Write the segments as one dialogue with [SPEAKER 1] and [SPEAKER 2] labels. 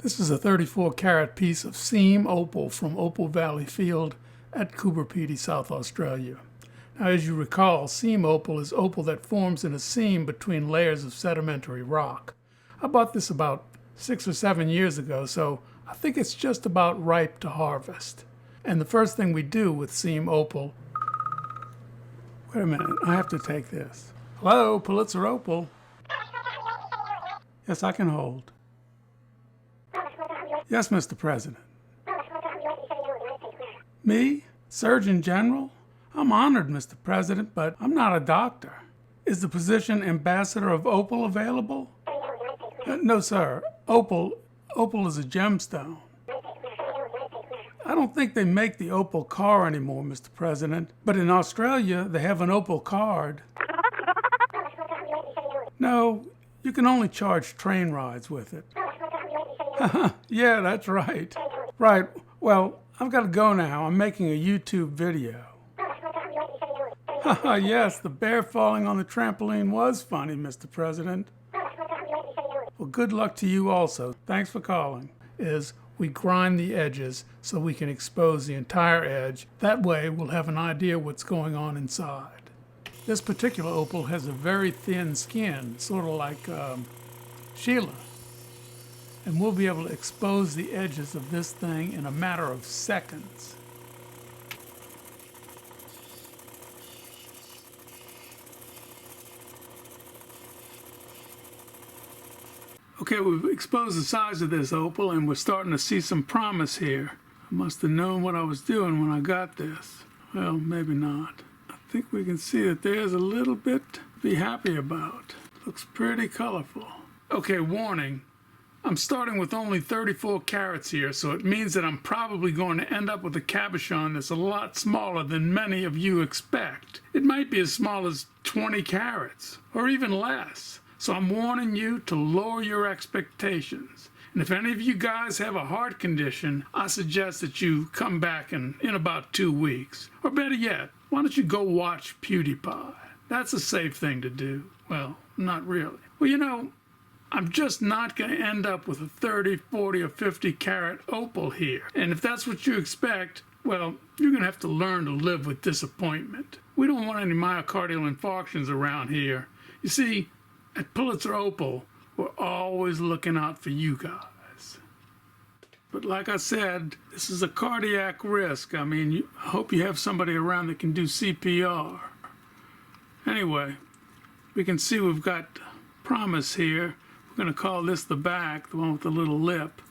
[SPEAKER 1] This is a 34 carat piece of seam opal from Opal Valley field at Coober Pedy, South Australia. Now, as you recall, seam opal is opal that forms in a seam between layers of sedimentary rock. I bought this about 6 or 7 years ago, so I think it's just about ripe to harvest. And the first thing we do with seam opal... Wait a minute, I have to take this. Hello, Pulitzer Opal. Yes, I can hold. Yes, Mr. President. Me? Surgeon General? I'm honored, Mr. President, but I'm not a doctor. Is the position Ambassador of Opal available? No, sir. Opal is a gemstone. I don't think they make the opal car anymore, Mr. President, but in Australia they have an opal card. No, you can only charge train rides with it. Yeah, that's right. Right. Well, I've got to go now. I'm making a YouTube video. Yes, the bear falling on the trampoline was funny, Mr. President. Well, good luck to you also. Thanks for calling. We grind the edges so we can expose the entire edge. That way we'll have an idea what's going on inside. This particular opal has a very thin skin, sort of like Sheila. And we'll be able to expose the edges of this thing in a matter of seconds. Okay, we've exposed the size of this opal and we're starting to see some promise here. I must have known what I was doing when I got this. Well, maybe not. I think we can see that there's a little bit to be happy about. Looks pretty colorful. Okay, warning. I'm starting with only 34 carats here, so it means that I'm probably going to end up with a cabochon that's a lot smaller than many of you expect. It might be as small as 20 carats, or even less. So I'm warning you to lower your expectations. And if any of you guys have a heart condition, I suggest that you come back in about 2 weeks. Or better yet, why don't you go watch PewDiePie? That's a safe thing to do. Well, not really. Well, you know, I'm just not going to end up with a 30, 40, or 50 carat opal here. And if that's what you expect, well, you're going to have to learn to live with disappointment. We don't want any myocardial infarctions around here. You see, at Pulitzer Opal, we're always looking out for you guys. But like I said, this is a cardiac risk. I mean, I hope you have somebody around that can do CPR. Anyway, we can see we've got promise here. We're going to call this the back, the one with the little lip.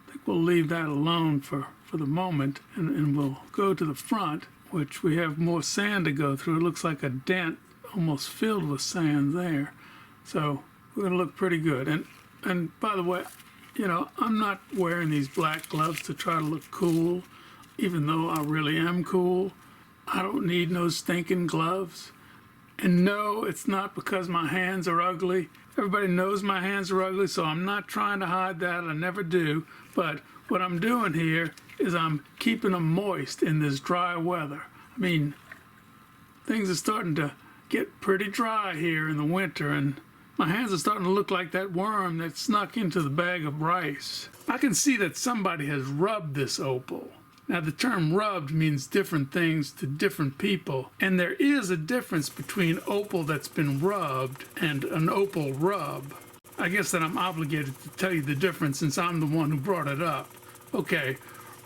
[SPEAKER 1] I think we'll leave that alone for the moment, and we'll go to the front, which we have more sand to go through. It looks like a dent almost filled with sand there. So we're going to look pretty good. And by the way, you know, I'm not wearing these black gloves to try to look cool, even though I really am cool. I don't need no stinking gloves. And no, it's not because my hands are ugly. Everybody knows my hands are ugly, so I'm not trying to hide that. I never do. But what I'm doing here is I'm keeping them moist in this dry weather. I mean, things are starting to get pretty dry here in the winter, and my hands are starting to look like that worm that snuck into the bag of rice. I can see that somebody has rubbed this opal. Now, the term rubbed means different things to different people, and there is a difference between opal that's been rubbed and an opal rub. I guess that I'm obligated to tell you the difference since I'm the one who brought it up. Okay,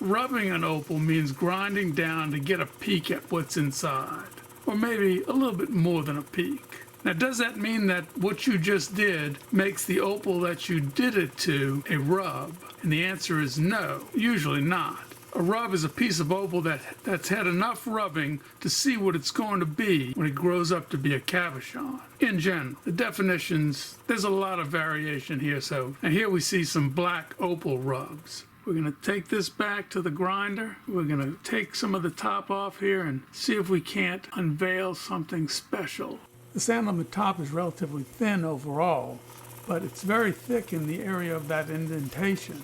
[SPEAKER 1] rubbing an opal means grinding down to get a peek at what's inside, or maybe a little bit more than a peek. Now, does that mean that what you just did makes the opal that you did it to a rub? And the answer is no, usually not. A rub is a piece of opal that's had enough rubbing to see what it's going to be when it grows up to be a cabochon. In general, the definitions, there's a lot of variation here. So, and here we see some black opal rubs. We're going to take this back to the grinder. We're going to take some of the top off here and see if we can't unveil something special. The sand on the top is relatively thin overall, but it's very thick in the area of that indentation.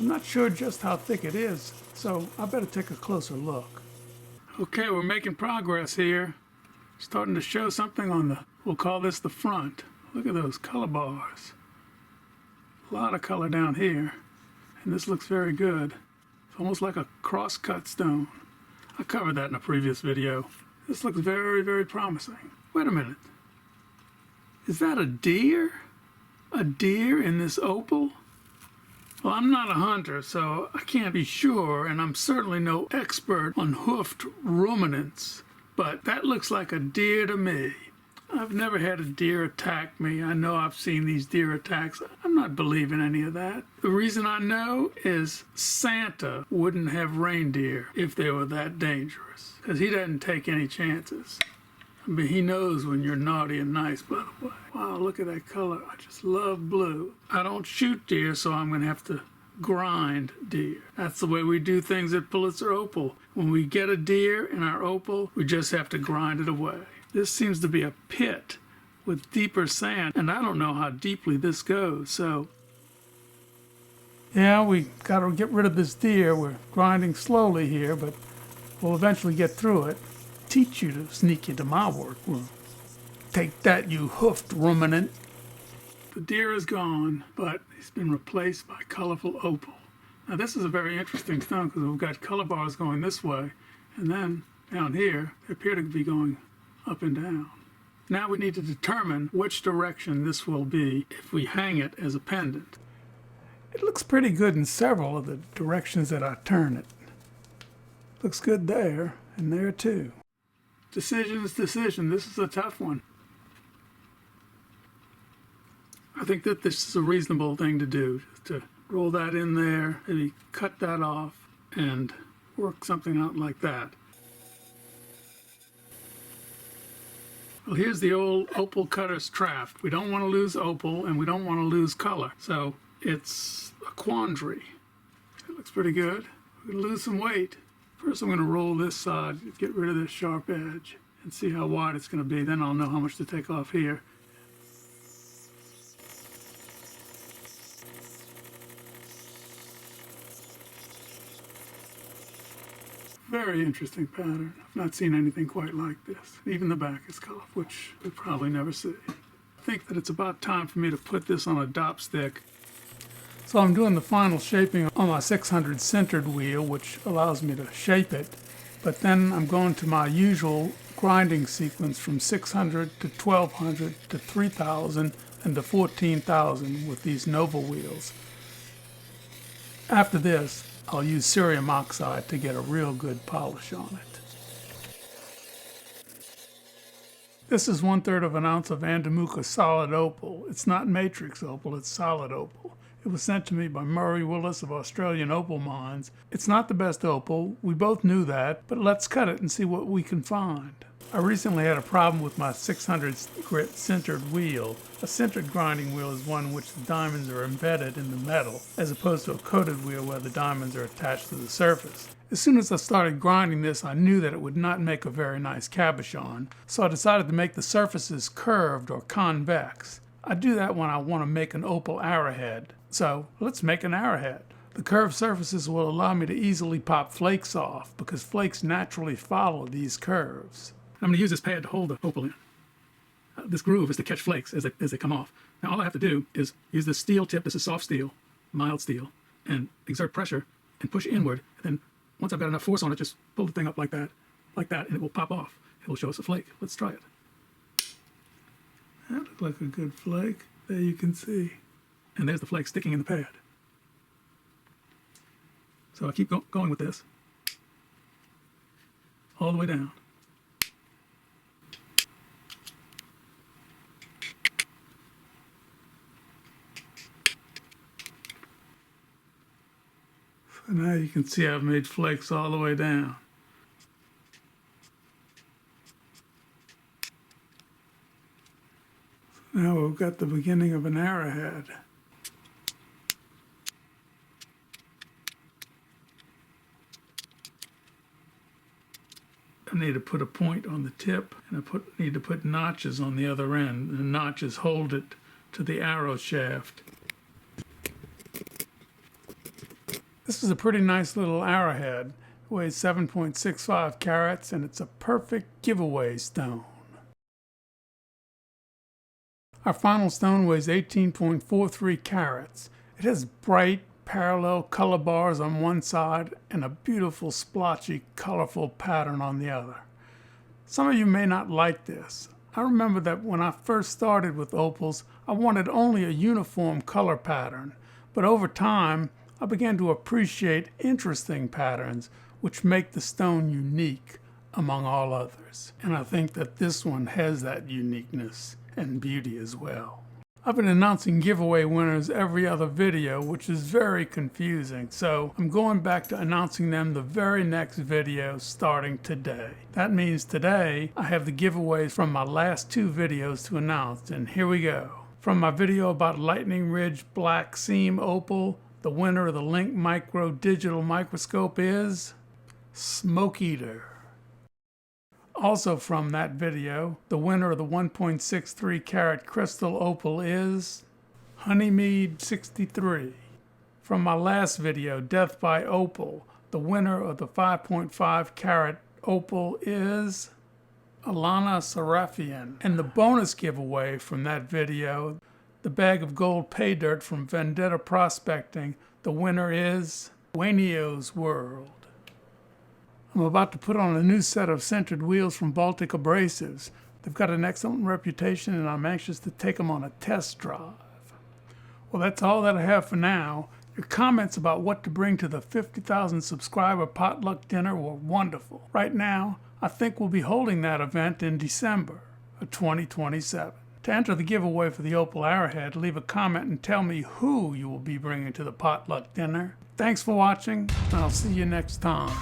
[SPEAKER 1] I'm not sure just how thick it is, so I better take a closer look. Okay, we're making progress here. Starting to show something on we'll call this the front. Look at those color bars. A lot of color down here. and this looks very good. It's almost like a cross-cut stone. I covered that in a previous video. This looks very, very promising. Wait a minute. Is that a deer? A deer in this opal? Well, I'm not a hunter, so I can't be sure, and I'm certainly no expert on hoofed ruminants, but that looks like a deer to me. I've never had a deer attack me. I know I've seen these deer attacks. I'm not believing any of that. The reason I know is Santa wouldn't have reindeer if they were that dangerous, because he doesn't take any chances. I mean, he knows when you're naughty and nice, by the way. Wow, look at that color. I just love blue. I don't shoot deer, so I'm going to have to grind deer. That's the way we do things at Pulitzer Opal. When we get a deer in our opal, we just have to grind it away. This seems to be a pit with deeper sand, and I don't know how deeply this goes, so... Yeah, we got to get rid of this deer. We're grinding slowly here, but we'll eventually get through it. Teach you to sneak into my work room. Take that, you hoofed ruminant. The deer is gone, but he's been replaced by colorful opal. Now this is a very interesting stone because we've got color bars going this way, and then down here they appear to be going up and down. Now we need to determine which direction this will be if we hang it as a pendant. It looks pretty good in several of the directions that I turn it. Looks good there, and there too. Decision is decision. This is a tough one. I think that this is a reasonable thing to do, to roll that in there, maybe cut that off, and work something out like that. Well, here's the old opal cutter's trap. We don't want to lose opal, and we don't want to lose color. So it's a quandary. It looks pretty good. We're going to lose some weight. First I'm going to roll this side, get rid of this sharp edge, and see how wide it's going to be. Then I'll know how much to take off here. Very interesting pattern. I've not seen anything quite like this. Even the back is colored, which we'll probably never see. I think that it's about time for me to put this on a dop stick. So I'm doing the final shaping on my 600 centered wheel, which allows me to shape it. But then I'm going to my usual grinding sequence from 600 to 1200 to 3000 and to 14,000 with these Nova wheels. After this, I'll use cerium oxide to get a real good polish on it. This is 1/3 of an ounce of Andamuka solid opal. It's not matrix opal, it's solid opal. It was sent to me by Murray Willis of Australian Opal Mines. It's not the best opal, we both knew that, but let's cut it and see what we can find. I recently had a problem with my 600 grit centered wheel. A centered grinding wheel is one in which the diamonds are embedded in the metal, as opposed to a coated wheel where the diamonds are attached to the surface. As soon as I started grinding this, I knew that it would not make a very nice cabochon, so I decided to make the surfaces curved or convex. I do that when I want to make an opal arrowhead. So let's make an arrowhead. The curved surfaces will allow me to easily pop flakes off because flakes naturally follow these curves. I'm going to use this pad to hold the opal in. This groove is to catch flakes as they come off. Now all I have to do is use this steel tip, this is soft steel, mild steel, and exert pressure and push inward. And then once I've got enough force on it, just pull the thing up like that, and it will pop off. It will show us a flake. Let's try it. That looked like a good flake. There you can see. And there's the flake sticking in the pad. So I keep going with this all the way down. So now you can see I've made flakes all the way down. So now we've got the beginning of an arrowhead. I need to put a point on the tip, and I need to put notches on the other end. The notches hold it to the arrow shaft. This is a pretty nice little arrowhead. It weighs 7.65 carats, and it's a perfect giveaway stone. Our final stone weighs 18.43 carats. It has bright, parallel color bars on one side and a beautiful splotchy, colorful pattern on the other. Some of you may not like this. I remember that when I first started with opals, I wanted only a uniform color pattern, but over time, I began to appreciate interesting patterns which make the stone unique among all others. And I think that this one has that uniqueness and beauty as well. I've been announcing giveaway winners every other video, which is very confusing, so I'm going back to announcing them the very next video starting today. That means today I have the giveaways from my last 2 videos to announce, and here we go. From my video about Lightning Ridge Black Seam Opal, the winner of the Link Micro Digital Microscope is Smoke Eater. Also from that video, the winner of the 1.63 carat crystal opal is Honeymead 63. From my last video, Death by Opal, the winner of the 5.5 carat opal is Alana Sarafian. And the bonus giveaway from that video, the bag of gold pay dirt from Vendetta Prospecting, the winner is Wanio's World. I'm about to put on a new set of centered wheels from Baltic Abrasives. They've got an excellent reputation and I'm anxious to take them on a test drive. Well, that's all that I have for now. Your comments about what to bring to the 50,000 subscriber potluck dinner were wonderful. Right now, I think we'll be holding that event in December of 2027. To enter the giveaway for the Opal Arrowhead, leave a comment and tell me who you will be bringing to the potluck dinner. Thanks for watching, and I'll see you next time.